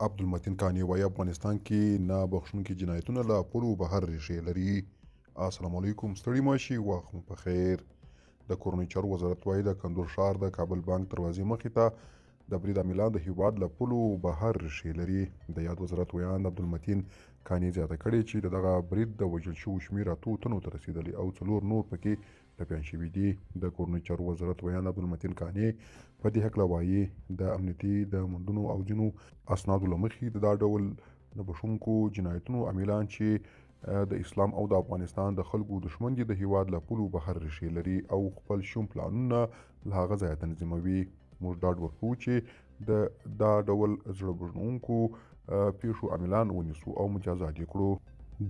عبدالمتین کاني وایي افغانستان کې نه بخښونکي جنایتونه له پولو بهر ریښې لري. السلام علیکم، ستړي ماشي، وخت مو په خیر. د کورنۍ چارو وزارت وایي د کندوز ښار د کابل بانک دروازې مخې ته د برید عاملان د هیواد له پولو بهر ریښې لري. د یاد وزارت ویاند عبدالمتین کاني زیاته کړې چې د دغه برید د وژل شوو شمېر 8 تنو ته رسېدلی او 4 نور پکې ټپیان شوي دي. د کورنۍ چارو وزارت ویاند عبدالمتین کاني په دې هکله وایي د امنیتي د موندنو او ځینو اسنادو له مخې د دا ډول د بخښونکو جنایتونو عاملان چې د اسلام او د افغانستان د خلکو دښمن دي د هیواد له پولو بهر ریښې لري او خپل شوم پلانونه له هغه ځایه تنظیموي. موږ ډاډ ورکوو چې د دا ډول زړه بړونکو پیښو عاملان ونیسو او مجازات یې کړو.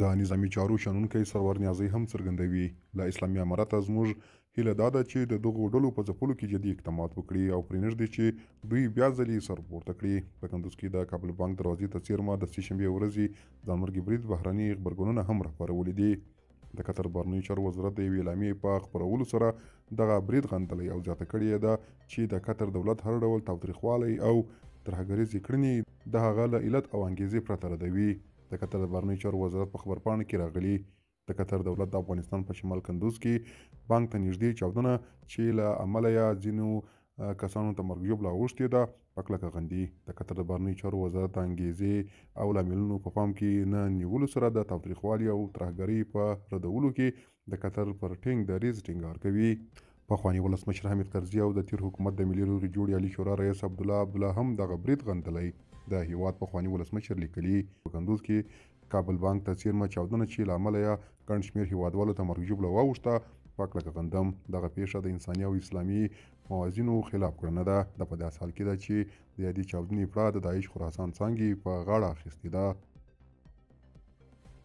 د نظامي چارو شنونکی سرور نیازی هم څرګندوي له اسلامي امارته زموږ هیله دا ده چې د دغو ډلو په ځپلو کې جدي اقدامات وکړي او پرې نږدې چې دوی بیا ځلې سر پورته کړي. په کندوز کې د کابل بانک دروازې ته څیرمه د سې شنبې ورځې ځانمرګي برید بهرني غبرګونونه هم راپارولي دي. د قطر بهرنیو چارو وزارت د یوې اعلامیې په خپرولو سره دغه برید غندلی او زیاته کړې ده چې د قطر دولت هر ډول تاوتریخوالی او ترهګریزې کړنې د هغه له علت او انګیزې پرته ردوي. د قطر د بهرنیو چارو وزارت په خبرپاڼه کې راغلي د قطر دولت د افغانستان په شمال کندوز کې بانک ته نږدې چاودنه چې له امله یې ځینو کسانو ته مرګ ژوبله اوښتې ده په کلکه غندي. د قطر د بهرنیو چارو وزارت د انګیزې او لاملونو په پام کې نه نیولو سره د تاوتریخوالي او ترهګرۍ په ردولو کې د قطر پر ټینګ دریځ ټینګار کوي. پخواني ولسمشر حامد کرزي او د تیر حکومت د ملي روغې جوړې عالي شورا رئیس عبدالله هم دغه برید غندلی. د هیواد پخواني ولسمشر لیکلي په کندوز کې کابل بانک ته څیرمه چاودنه چې له امله یې ګڼ شمېر هیوادوالو ته مرګ ژوبله واوښته په کلکه غندم. دغه پیښه د انساني او اسلامي موازینو خلاف کړنه ده. دا په داسې حال کې ده چې د یادې چاودنې پړه د داعش خراسان څانګې په غاړه اخیستې ده.